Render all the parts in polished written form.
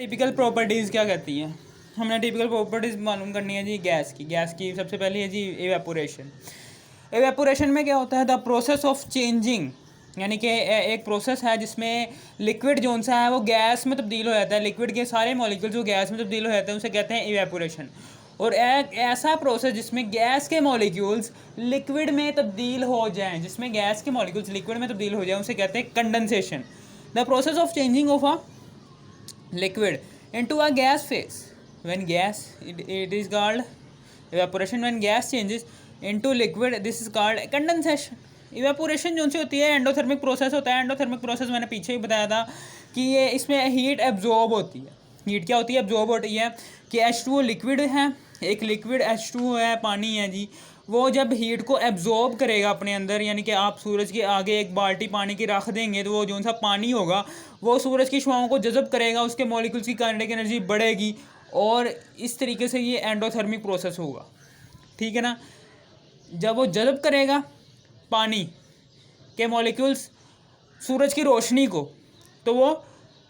Typical properties क्या कहती हैं? हमने टिपिकल प्रॉपर्टीज़ मालूम करनी है जी गैस की सबसे पहले है जी एवेपोरेशन। एवेपोरेशन में क्या होता है? द प्रोसेस ऑफ चेंजिंग, यानी कि एक प्रोसेस है जिसमें लिक्विड जोन सा है वो गैस में तब्दील हो जाता है। लिक्विड के सारे मॉलिक्यूल जो गैस में तब्दील हो जाते हैं उसे कहते हैं एवेपोरेशन। और एक ऐसा प्रोसेस जिसमें गैस के मॉलिक्यूल्स लिक्विड में तब्दील हो जाएं, जिसमें गैस के मॉलिक्यूल्स लिक्विड में तब्दील हो जाएं, उसे कहते हैं condensation. The process of changing of a liquid into a gas phase when gas it is called evaporation. When gas changes into liquid this is called condensation. Evaporation जो सी होती है एंडोथर्मिक प्रोसेस होता है। एंडोथर्मिक प्रोसेस मैंने पीछे ही बताया था कि ये इसमें हीट एब्जॉर्ब होती है। हीट क्या होती है? एब्जॉर्ब होती है कि H2O लिक्विड है, एक लिक्विड H2O है, पानी है जी, वो जब हीट को एब्जॉर्ब करेगा अपने अंदर, यानी कि आप सूरज के आगे एक बाल्टी पानी की रख देंगे तो वो जो सा पानी होगा वो सूरज की शुआओं को जज़ब करेगा, उसके मॉलिक्यूल्स की काइनेटिक एनर्जी बढ़ेगी और इस तरीके से ये एंडोथर्मिक प्रोसेस होगा। ठीक है ना? जब वो जज़ब करेगा पानी के मॉलिक्यूल्स सूरज की रोशनी को, तो वो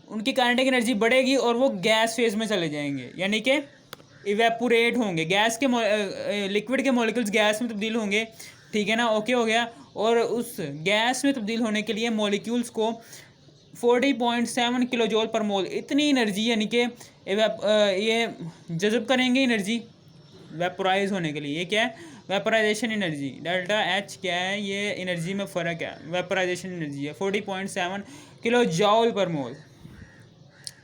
उनकी काइनेटिक एनर्जी बढ़ेगी और वो गैस फेज में चले जाएंगे, यानी कि इवेपोरेट होंगे। गैस के लिक्विड के मॉलिक्यूल्स गैस में तब्दील होंगे। ठीक है ना? ओके हो गया। और उस गैस में तब्दील होने के लिए मॉलिक्यूल्स को 40.7 किलो जूल पर मोल इतनी एनर्जी, यानी कि ये जज़ब करेंगे एनर्जी वेपोराइज होने के लिए। ये क्या है? Vaporisation energy. डेल्टा एच क्या है? ये एनर्जी में फ़र्क है, वेपोराइजेशन एनर्जी है 40.7 किलो जूल पर मोल।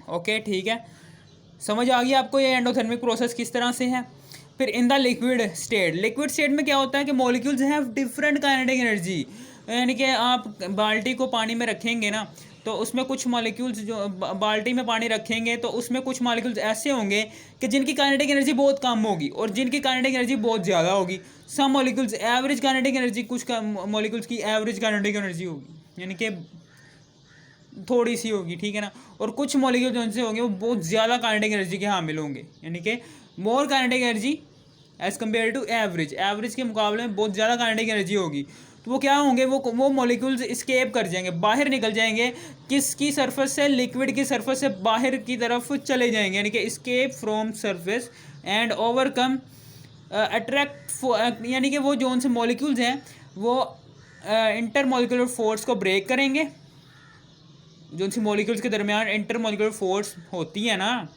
ओके, ठीक है, समझ आ गई आपको ये एंडोथर्मिक प्रोसेस किस तरह से है। फिर इन द लिक्विड स्टेट में क्या होता है कि molecules have different kinetic energy, यानी कि आप बाल्टी को पानी में रखेंगे ना, तो उसमें कुछ मॉलिक्यूल्स जो बाल्टी में पानी रखेंगे तो उसमें कुछ मॉलिक्यूल्स ऐसे होंगे कि जिनकी काइनेटिक एनर्जी बहुत कम होगी और जिनकी काइनेटिक एनर्जी बहुत ज़्यादा होगी। सम मॉलिक्यूल्स एवरेज काइनेटिक एनर्जी, कुछ मॉलिक्यूल्स की एवरेज काइनेटिक एनर्जी होगी, यानी कि थोड़ी सी होगी। ठीक है ना? और कुछ मॉलिक्यूल जो उनसे होंगे वो बहुत ज़्यादा काइनेटिक एनर्जी के हामिल होंगे, यानी कि more kinetic energy as compare to average के मुकाबले में बहुत ज़्यादा काइनेटिक एनर्जी होगी। तो वो क्या होंगे? वो मॉलिक्यूल्स इस्केप कर जाएंगे, बाहर निकल जाएंगे। किसकी सरफेस से? लिक्विड की सरफेस से बाहर की तरफ चले जाएंगे, यानी कि escape from surface and overcome attract, यानी कि वो जो उनसे मॉलिक्यूल्स हैं वो इंटर मॉलिक्यूलर फोर्स को ब्रेक करेंगे। जो सी मॉलिक्यूल्स के दरमियान इंटर मॉलिक्यूलर फोर्स होती है ना,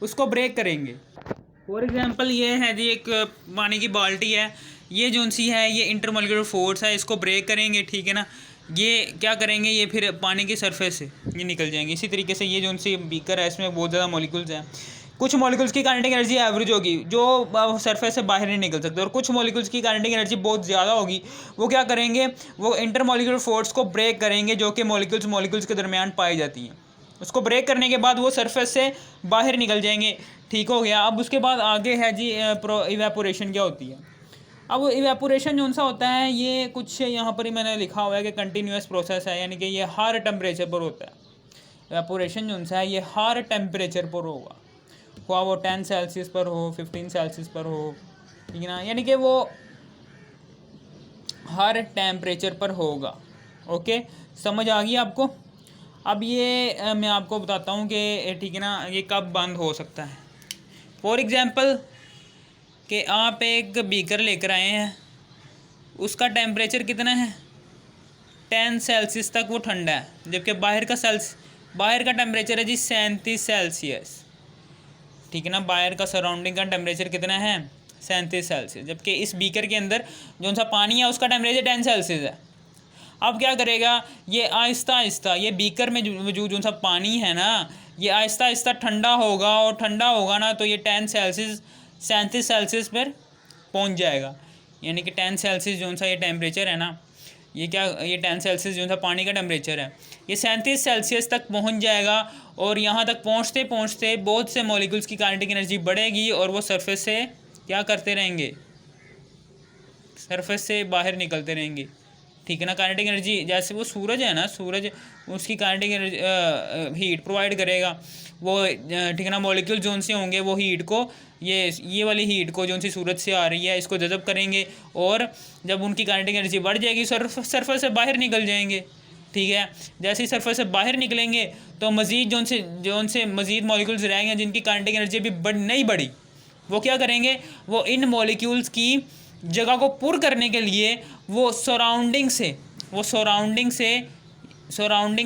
उसको ब्रेक करेंगे। फॉर एग्जांपल ये है जी, एक पानी की बाल्टी है, ये जो सी है ये इंटर मॉलिक्यूलर फोर्स है, इसको ब्रेक करेंगे। ठीक है ना? ये क्या करेंगे? ये फिर पानी की सरफेस से ये निकल जाएंगे। इसी तरीके से ये जो सी बीकर है इसमें बहुत ज़्यादा मॉलिक्यूल्स हैं। कुछ मॉलिक्यूल्स की काइनेटिक एनर्जी एवरेज होगी जो सरफेस से बाहर नहीं निकल सकते, और कुछ मॉलिक्यूल्स की काइनेटिक एनर्जी बहुत ज़्यादा होगी। वो क्या करेंगे? वो इंटर मॉलिक्यूलर फोर्स को ब्रेक करेंगे जो कि मॉलिक्यूल्स के दरमियान पाई जाती हैं। उसको ब्रेक करने के बाद वो सरफेस से बाहर निकल जाएंगे। ठीक हो गया। अब उसके बाद आगे है जी इवेपोरेशन क्या होती है। अब इवेपोरेशन जो सा होता है ये कुछ यहाँ पर ही मैंने लिखा हुआ है कि कंटिन्यूस प्रोसेस है, यानी कि ये हर टेम्परेचर पर होता है। इवेपोरेशन जो सा है ये हर टेम्परेचर पर होगा, हुआ वो 10 सेल्सियस पर हो, 15 सेल्सियस पर हो। ठीक है ना? यानी कि वो हर टेम्परेचर पर होगा। ओके, समझ आ गई आपको? अब ये मैं आपको बताता हूँ कि ठीक है ना, ये कब बंद हो सकता है। फॉर एग्ज़ाम्पल कि आप एक बीकर लेकर आए हैं, उसका टेम्परेचर कितना है? 10 सेल्सियस तक वो ठंडा है, जबकि बाहर का टेम्परेचर है जी 37 सेल्सियस। ठीक है ना? बाहर का सराउंडिंग का टेम्परेचर कितना है? 37 सेल्सियस, जबकि इस बीकर के अंदर जो सा पानी है उसका टेम्परेचर 10 सेल्सियस है। अब क्या करेगा? ये आहिस्ता आहिस्ता ये बीकर में मौजूद जो सा पानी है ना, ये आहिस्ता आहिस्ता ठंडा होगा, और ठंडा होगा ना तो ये 10 सेल्सियस 37 सेल्सियस पर पहुंच जाएगा। यानी कि 10 सेल्सियस जो सा ये टेम्परेचर है ना, ये 10 सेल्सियस जो सा पानी का टेम्परेचर है, ये 37 सेल्सियस तक पहुंच जाएगा। और यहाँ तक पहुँचते पहुँचते बहुत से मॉलिक्यूल्स की काइनेटिक एनर्जी बढ़ेगी और वो सरफेस से क्या करते रहेंगे? सरफेस से बाहर निकलते रहेंगे। ठीक है ना? काइनेटिक एनर्जी, जैसे वो सूरज है ना, सूरज उसकी काइनेटिक एनर्जी हीट प्रोवाइड करेगा। वो ठीक है ना, मॉलिक्यूल जोन से होंगे वो हीट को, ये वाली हीट को जो सी सूरज से आ रही है इसको जज़ब करेंगे, और जब उनकी काइनेटिक एनर्जी बढ़ जाएगी सरफेस से बाहर निकल जाएंगे। ठीक है। जैसे ही सरफेस से बाहर निकलेंगे तो मज़ीद जो उनसे मज़ीद मॉलिक्यूल्स रहेंगे जिनकी काइनेटिक एनर्जी अभी नहीं बढ़ी, वो क्या करेंगे, वो इन मॉलिक्यूल्स की जगह को पुर करने के लिए वो सराउंडिंग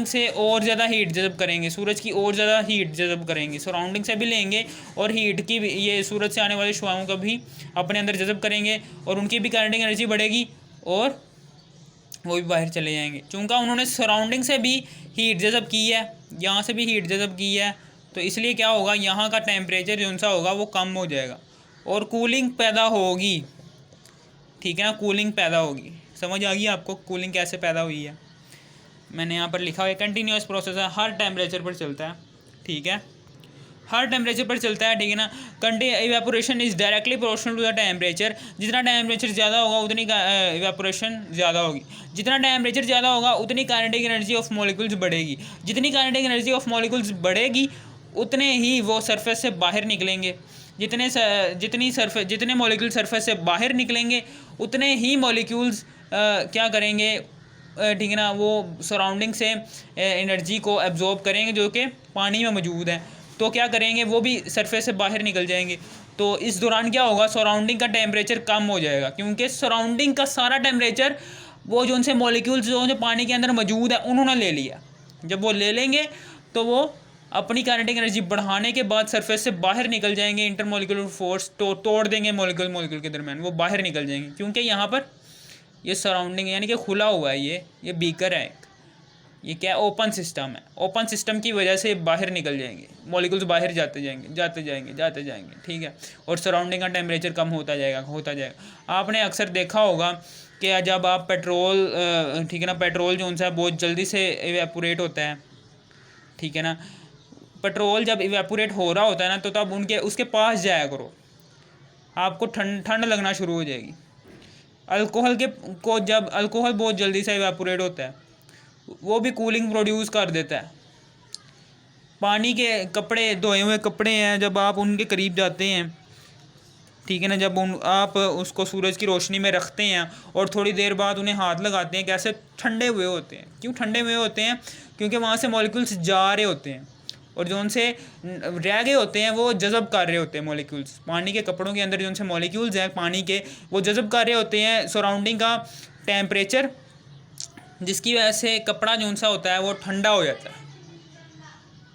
से और ज़्यादा हीट जज़ब करेंगे, सूरज की और ज़्यादा हीट जज़ब करेंगे, सराउंडिंग से भी लेंगे और हीट की भी, ये सूरज से आने वाले शुआओं का भी अपने अंदर जज़ब करेंगे और उनकी भी काइनेटिक एनर्जी बढ़ेगी और वो भी बाहर चले जाएंगे। चूँकि उन्होंने सराउंडिंग से भी हीट जज़ब की है, यहाँ से भी हीट जज़ब की है, तो इसलिए क्या होगा, यहाँ का टेम्परेचर जो सा होगा वो कम हो जाएगा और कूलिंग पैदा होगी, ठीक है ना, कूलिंग पैदा होगी। समझ आ गई आपको कूलिंग कैसे पैदा हुई है? मैंने यहाँ पर लिखा हुआ है कंटिन्यूस प्रोसेस है, हर टेम्परेचर पर चलता है, ठीक है, हर टेम्परेचर पर चलता है, ठीक है ना। Evaporation is directly proportional to the temperature, जितना टेम्परेचर ज़्यादा होगा उतनी इवेपोरेशन ज़्यादा होगी, जितना टेम्परेचर ज़्यादा होगा उतनी काइनेटिक एनर्जी ऑफ मॉलिक्यूल्स बढ़ेगी, जितनी काइनेटिक एनर्जी ऑफ मॉलिक्यूल्स बढ़ेगी उतने ही वो सरफेस से बाहर निकलेंगे, जितने मॉलिक्यूल सरफेस से बाहर निकलेंगे उतने ही मॉलिक्यूल्स क्या करेंगे, ठीक है ना, वो सराउंडिंग से एनर्जी को एब्जॉर्ब करेंगे जो कि पानी में मौजूद है, तो क्या करेंगे, वो भी सरफेस से बाहर निकल जाएंगे। तो इस दौरान क्या होगा, सराउंडिंग का टेम्परेचर कम हो जाएगा, क्योंकि सराउंडिंग का सारा टेम्परेचर वो जो उनसे मॉलिक्यूल्स जो पानी के अंदर मौजूद है उन्होंने ले लिया। जब वो ले लेंगे तो वो अपनी काइनेटिक एनर्जी बढ़ाने के बाद सरफेस से बाहर निकल जाएंगे, इंटरमॉलिक्यूलर फोर्स तोड़ देंगे मॉलिक्यूल के दरमियान, वो बाहर निकल जाएंगे, क्योंकि यहाँ पर ये सराउंडिंग यानी कि खुला हुआ है, ये बीकर है, ये क्या ओपन सिस्टम है, ओपन सिस्टम की वजह से बाहर निकल जाएंगे मॉलिक्यूल्स, बाहर जाते जाएंगे, ठीक है, और सराउंडिंग का टेम्परेचर कम होता जाएगा। आपने अक्सर देखा होगा कि जब आप पेट्रोल, ठीक है ना, पेट्रोल जो उनसे बहुत जल्दी से इवेपोरेट होता है, ठीक है ना, पेट्रोल जब इवेपोरेट हो रहा होता है ना, तो तब उसके पास जाया करो, आपको ठंड लगना शुरू हो जाएगी। जब अल्कोहल बहुत जल्दी से इवेपोरेट होता है, वो भी कूलिंग प्रोड्यूस कर देता है। पानी के कपड़े, धोए हुए कपड़े हैं, जब आप उनके करीब जाते हैं, ठीक है ना, जब आप उसको सूरज की रोशनी में रखते हैं और थोड़ी देर बाद उन्हें हाथ लगाते हैं, कैसे ठंडे हुए होते हैं। क्यों ठंडे हुए होते हैं? क्योंकि वहाँ से मॉलिक्यूल्स जा रहे होते हैं और जो उनसे रह गए होते हैं वो जज़ब कर रहे होते हैं मॉलिक्यूल्स। पानी के कपड़ों के अंदर जो उनसे मॉलिक्यूल्स हैं पानी के, वो जज़ब कर रहे होते हैं सराउंडिंग का टेम्परेचर, जिसकी वजह से कपड़ा जो सा होता है वो ठंडा हो जाता है,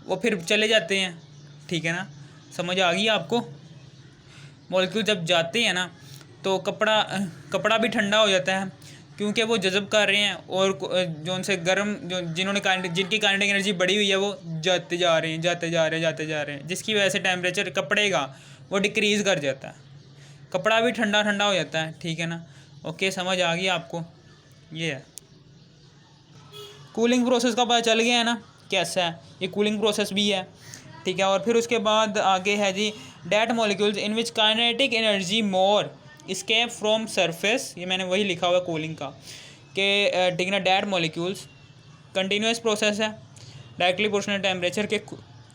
वो फिर चले जाते हैं, ठीक है ना। समझ आ गई आपको? मॉलिक्यूल जब जाते हैं ना तो कपड़ा भी ठंडा हो जाता है, क्योंकि वो जज़ब कर रहे हैं और जो उनसे गर्म जिनकी काइनेटिक एनर्जी बढ़ी हुई है वो जाते जा रहे हैं, जिसकी वजह से टेम्परेचर कपड़े का वो डिक्रीज़ कर जाता है, कपड़ा भी ठंडा हो जाता है, ठीक है ना। ओके, समझ आ गई आपको? ये है कूलिंग प्रोसेस का, पता चल गया है ना कैसा है, ये कूलिंग प्रोसेस भी है, ठीक है। और फिर उसके बाद आगे है जी that molecules in which kinetic energy more escape from surface, ये मैंने वही लिखा हुआ कूलिंग का कि ठीक है ना, डेट मॉलिक्यूल्स कंटिन्यूस प्रोसेस है, डायरेक्टली प्रोपोर्शनल टेम्परेचर के,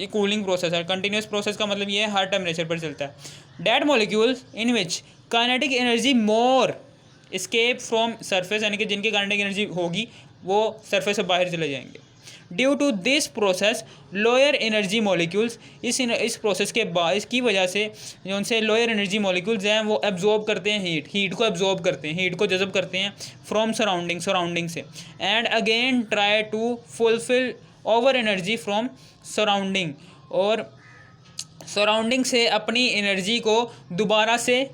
ये कूलिंग प्रोसेस है। कंटिन्यूस प्रोसेस का मतलब ये है हर टेम्परेचर पर चलता है। That molecules in which kinetic energy more escape from surface, यानी कि जिनकी काइनेटिक एनर्जी होगी वो सरफेस से बाहर चले जाएंगे। Due to this process lower energy molecules, इस प्रोसेस के बाद, इसकी वजह से जो उनसे लोअर एनर्जी मॉलिक्यूल्स हैं वो एब्जॉर्ब करते हैं हीट को एब्जॉर्ब करते हैं, हीट को जज़ब करते हैं फ्रॉम सराउंडिंग से, and again try to fulfil over energy from surrounding, और सराउंडिंग से अपनी एनर्जी को दोबारा से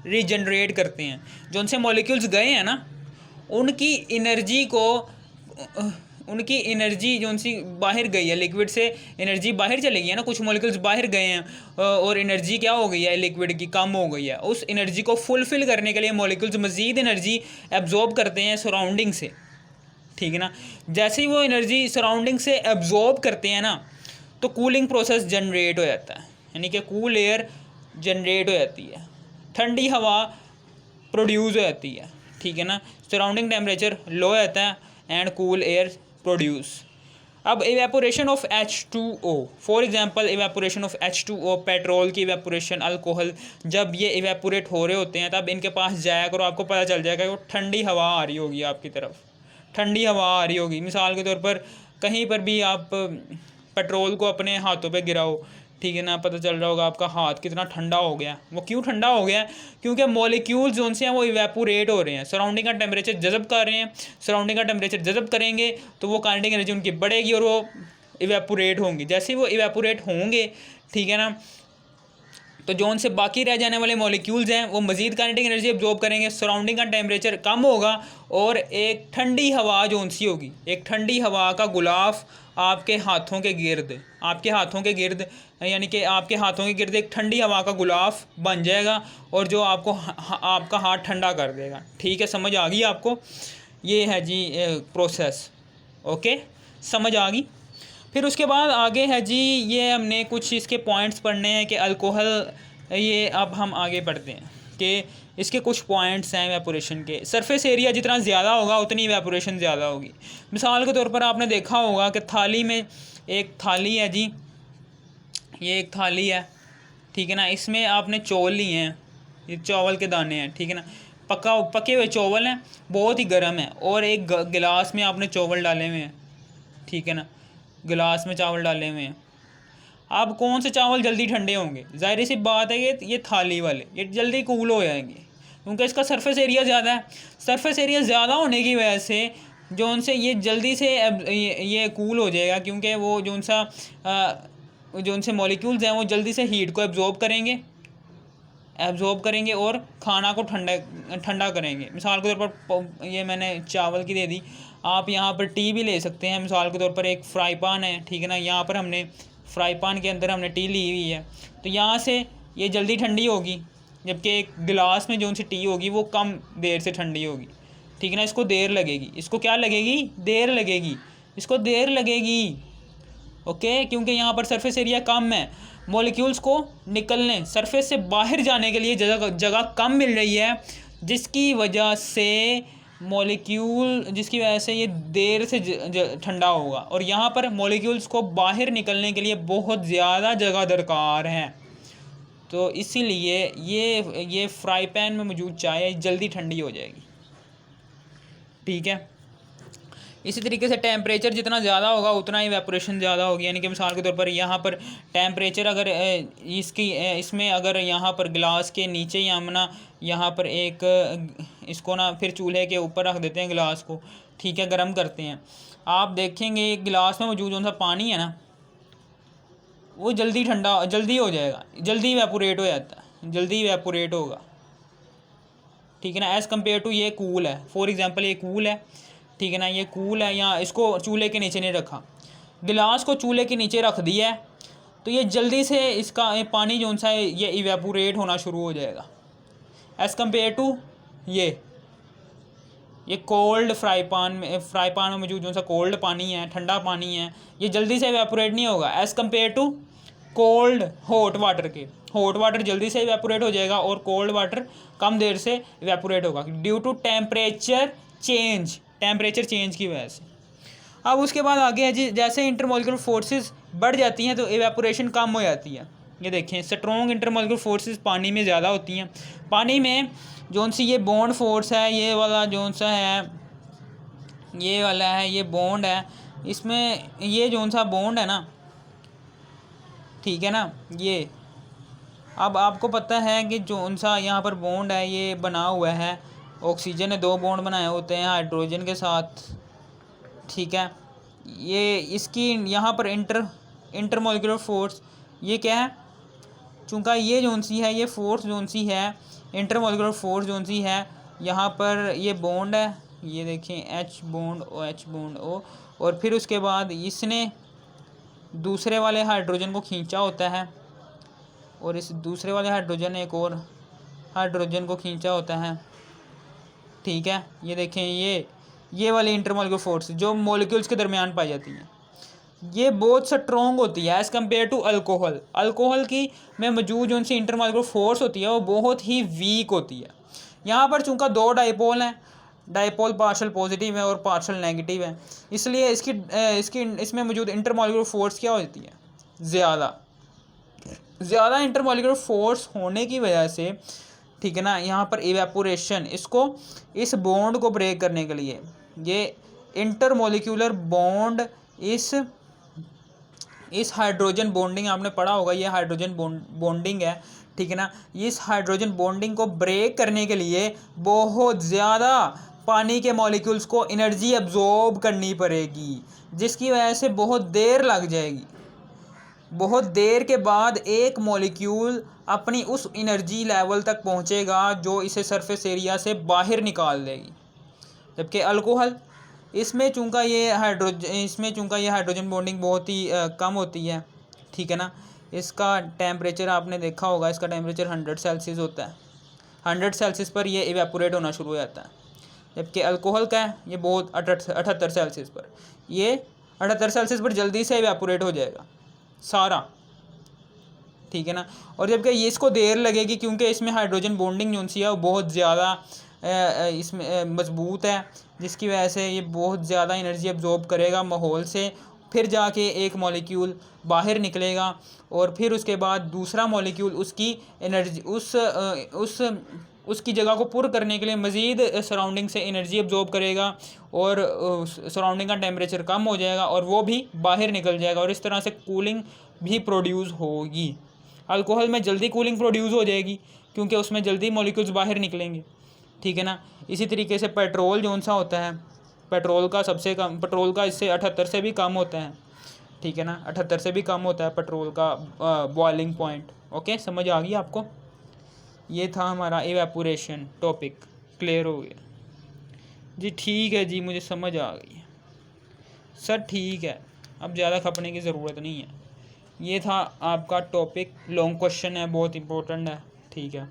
रीजनरेट करते हैं। जो उनसे मॉलिक्यूल्स गए हैं ना, उनकी एनर्जी जो उनसी बाहर गई है, लिक्विड से एनर्जी बाहर चली गई है ना, कुछ मॉलिक्यूल्स बाहर गए हैं और एनर्जी क्या हो गई है, लिक्विड की कम हो गई है। उस एनर्जी को फुलफ़िल करने के लिए मॉलिक्यूल्स मज़ीद एनर्जी एब्जॉर्ब करते हैं सराउंडिंग से, ठीक है ना। जैसे ही वो एनर्जी सराउंडिंग से एब्जॉर्ब करते हैं ना, तो कूलिंग प्रोसेस जनरेट हो जाता है, यानी कि कूल एयर जनरेट हो जाती है, ठंडी हवा प्रोड्यूस हो जाती है, ठीक है ना। सराउंडिंग टेम्परेचर लो हो जाता है एंड कूल एयर प्रोड्यूस। अब evaporation of H2O, for example evaporation of H2O, petrol की इवेपोरेशन, अल्कोहल, जब ये इवेपोरेट हो रहे होते हैं तब इनके पास जाया करो, आपको पता चल जाएगा कि वो ठंडी हवा आ रही होगी आपकी तरफ, ठंडी हवा आ रही होगी। मिसाल के तौर पर कहीं पर भी आप पेट्रोल को अपने हाथों पे गिराओ, ठीक है ना, पता चल रहा होगा आपका हाथ कितना ठंडा हो गया। वो क्यों ठंडा हो गया? क्योंकि मॉलिक्यूल्स जो से हैं वो इवेपोरेट हो रहे हैं, सराउंडिंग का टेम्परेचर जज़ब कर रहे हैं। सराउंडिंग का टेम्परेचर जज़ब करेंगे तो वो काइनेटिक एनर्जी उनकी बढ़ेगी और वो इवेपोरेट होंगी। जैसे ही वो इवेपोरेट होंगे, ठीक है ना, तो जो उनसे बाकी रह जाने वाले मॉलिक्यूल्स हैं वो मज़ीद काइनेटिक एनर्जी एब्जॉर्ब करेंगे, सराउंडिंग का टेम्परेचर कम होगा और एक ठंडी हवा जो उनसी होगी, एक ठंडी हवा का गुलाफ आपके हाथों के गिर्द, आपके हाथों के गिर्द, यानी कि आपके हाथों के गिर्द एक ठंडी हवा का गुलाफ बन जाएगा और जो आपको आपका हाथ ठंडा कर देगा। ठीक है, समझ आ गई आपको? ये है जी प्रोसेस। ओके, समझ आ गई। फिर उसके बाद आगे है जी, ये हमने कुछ इसके पॉइंट्स पढ़ने हैं कि अल्कोहल, ये अब हम आगे बढ़ते हैं कि इसके कुछ पॉइंट्स हैं इवेपोरेशन के। सरफेस एरिया जितना ज़्यादा होगा उतनी इवेपोरेशन ज़्यादा होगी। मिसाल के तौर पर आपने देखा होगा कि थाली में एक थाली है जी, ये एक थाली है, ठीक है ना, इसमें आपने चौल लिए हैं, ये चावल के दाने हैं, ठीक है ना, पके हुए चावल हैं, बहुत ही गर्म है, और एक गिलास में आपने चावल डाले हुए हैं, ठीक है ना, गिलास में चावल डाले हुए हैं। अब कौन से चावल जल्दी ठंडे होंगे? ज़ाहिर सी बात है कि ये थाली वाले, ये जल्दी कूल हो जाएंगे क्योंकि इसका सरफेस एरिया ज़्यादा है। सरफेस एरिया ज़्यादा होने की वजह से जो उनसे ये जल्दी से ये कूल हो जाएगा, क्योंकि वो जो उनसे मॉलिक्यूल्स हैं वो जल्दी से हीट को एब्जॉर्ब करेंगे और खाना को ठंडा करेंगे। मिसाल के तौर पर ये मैंने चावल की दे दी, आप यहाँ पर टी भी ले सकते हैं। मिसाल के तौर पर एक फ्राई पैन है, ठीक है ना, यहाँ पर हमने फ्राई पैन के अंदर हमने टी ली हुई है, तो यहाँ से ये जल्दी ठंडी होगी, जबकि एक गिलास में जो उनसे टी होगी वो कम देर से ठंडी होगी, ठीक है ना। इसको देर लगेगी, इसको क्या लगेगी? देर लगेगी, इसको देर लगेगी। ओके, क्योंकि यहाँ पर सरफेस एरिया कम है, मॉलिक्यूल्स को निकलने, सरफेस से बाहर जाने के लिए जगह कम मिल रही है, जिसकी वजह से ये देर से ठंडा होगा। और यहाँ पर मॉलिक्यूल्स को बाहर निकलने के लिए बहुत ज़्यादा जगह दरकार है, तो इसीलिए ये फ्राई पैन में मौजूद चाय जल्दी ठंडी हो जाएगी। ठीक है, इसी तरीके से टेम्परेचर जितना ज़्यादा होगा उतना इवेपोरेशन ज़्यादा होगी। यानी कि मिसाल के तौर पर यहाँ पर टेम्परेचर अगर इसमें अगर यहाँ पर गिलास के नीचे ही हम ना यहाँ पर इसको ना फिर चूल्हे के ऊपर रख देते हैं गिलास को, ठीक है, गर्म करते हैं। आप देखेंगे गिलास में मौजूद जो सा पानी है ना वो जल्दी हो जाएगा, जल्दी इवेपोरेट हो जाता है, जल्दी इवेपोरेट होगा, ठीक है ना, एज़ कम्पेयर टू ये कूल है। फॉर एग्ज़ाम्पल ये कूल है, ठीक है ना, ये कूल है, यहाँ इसको चूल्हे के नीचे नहीं रखा, गिलास को चूल्हे के नीचे रख दिया है, तो ये जल्दी से इसका पानी जो सा है ये इवेपोरेट होना शुरू हो जाएगा, एज़ कम्पेयर टू ये कोल्ड फ्राई पैन में मौजूद जो सा कोल्ड पानी है, ठंडा पानी है, ये जल्दी से इवेपोरेट नहीं होगा as compare to cold hot water के। हॉट वाटर जल्दी से इवेपोरेट हो जाएगा और कोल्ड वाटर कम देर से इवेपोरेट होगा ड्यू टू टेम्परेचर चेंज की वजह से। अब उसके बाद आगे है जी, जैसे इंटरमॉलिक्यूलर फोर्सेस बढ़ जाती हैं तो इवेपोरेशन कम हो जाती है। ये देखें, स्ट्रॉन्ग इंटरमॉलिक्यूलर फोर्सेस पानी में ज़्यादा होती हैं। पानी में जो सी ये बॉन्ड फोर्स है, ये वाला जो सा है, ये वाला है, ये बॉन्ड है, इसमें ये जो सा बॉन्ड है ना, ठीक है ना, ये अब आपको पता है कि जो सा यहाँ पर बॉन्ड है ये बना हुआ है, ऑक्सीजन ने 2 बॉन्ड बनाए होते हैं हाइड्रोजन के साथ, ठीक है। ये इसकी यहाँ पर इंटरमॉलिक्यूलर फोर्स ये क्या है, चूँकि ये जो सी है, ये फोर्स जो सी है, इंटरमॉलिक्यूलर फोर्स जो सी है, यहाँ पर ये बॉन्ड है, ये देखें H बॉन्ड O, और फिर उसके बाद इसने दूसरे वाले हाइड्रोजन को खींचा होता है और इस दूसरे वाले हाइड्रोजन ने एक और हाइड्रोजन को खींचा होता है, ठीक है। ये देखें, ये वाली इंटरमॉलिक्यूलर फोर्स जो मॉलिक्यूल्स के दरमियान पाई जाती हैं, ये बहुत स्ट्रॉन्ग होती है एज़ कम्पेयर टू अल्कोहल की में मौजूद जो उनसे इंटरमॉलिक्यूलर फोर्स होती है वो बहुत ही वीक होती है। यहाँ पर चूँकि 2 डाइपोल हैं, डाइपोल पार्शल पॉजिटिव है और पार्शल नेगेटिव है, इसलिए इसमें मौजूद इंटरमॉलिक्यूलर फोर्स क्या होती है, ज़्यादा इंटरमॉलिक्यूलर फोर्स होने की वजह से, ठीक है ना, यहाँ पर इवेपोरेशन, इस बॉन्ड को ब्रेक करने के लिए ये इंटरमोलिक्यूलर बॉन्ड इस हाइड्रोजन बॉन्डिंग आपने पढ़ा होगा, ये हाइड्रोजन बॉन्डिंग है, ठीक है ना। इस हाइड्रोजन बॉन्डिंग को ब्रेक करने के लिए बहुत ज़्यादा पानी के मॉलिक्यूल्स को एनर्जी एब्जॉर्ब करनी पड़ेगी, जिसकी वजह से बहुत देर लग जाएगी। बहुत देर के बाद एक मॉलिक्यूल अपनी उस एनर्जी लेवल तक पहुंचेगा जो इसे सरफेस एरिया से बाहर निकाल देगी। जबकि अल्कोहल, इसमें चूँकि ये हाइड्रोजन बॉन्डिंग बहुत ही कम होती है, ठीक है ना। इसका टेम्परेचर आपने देखा होगा, इसका टेम्परेचर 100 सेल्सियस होता है। 100 सेल्सियस पर ये इवेपोरेट होना शुरू हो जाता है। जबकि अल्कोहल का है ये बहुत 78 सेल्सियस पर, ये 78 सेल्सियस पर जल्दी से इवेपोरेट हो जाएगा सारा, ठीक है ना। और जबकि ये इसको देर लगेगी क्योंकि इसमें हाइड्रोजन बॉन्डिंग जो सी है वो बहुत ज़्यादा इसमें मजबूत है, जिसकी वजह से ये बहुत ज़्यादा एनर्जी एब्जॉर्ब करेगा माहौल से। फिर जाके एक मॉलिक्यूल बाहर निकलेगा और फिर उसके बाद दूसरा मॉलिक्यूल उसकी एनर्जी उसकी जगह को पुर करने के लिए मज़ीद सराउंडिंग से एनर्जी एब्जॉर्ब करेगा और सराउंडिंग का टेम्परेचर कम हो जाएगा और वो भी बाहर निकल जाएगा और इस तरह से कूलिंग भी प्रोड्यूस होगी। अल्कोहल में जल्दी कूलिंग प्रोड्यूस हो जाएगी क्योंकि उसमें जल्दी मॉलिक्यूल्स बाहर निकलेंगे, ठीक है ना। इसी तरीके से पेट्रोल जो सा होता है, पेट्रोल का इससे 78 से भी कम होता है, ठीक है ना। 78 से भी कम होता है पेट्रोल का बॉइलिंग पॉइंट। ओके, समझ आ गई आपको। ये था हमारा इवेपोरेशन टॉपिक, क्लियर हो गया जी। ठीक है जी, मुझे समझ आ गई सर, ठीक है, अब ज़्यादा खपने की ज़रूरत नहीं है। ये था आपका टॉपिक, लॉन्ग क्वेश्चन है, बहुत इंपॉर्टेंट है, ठीक है।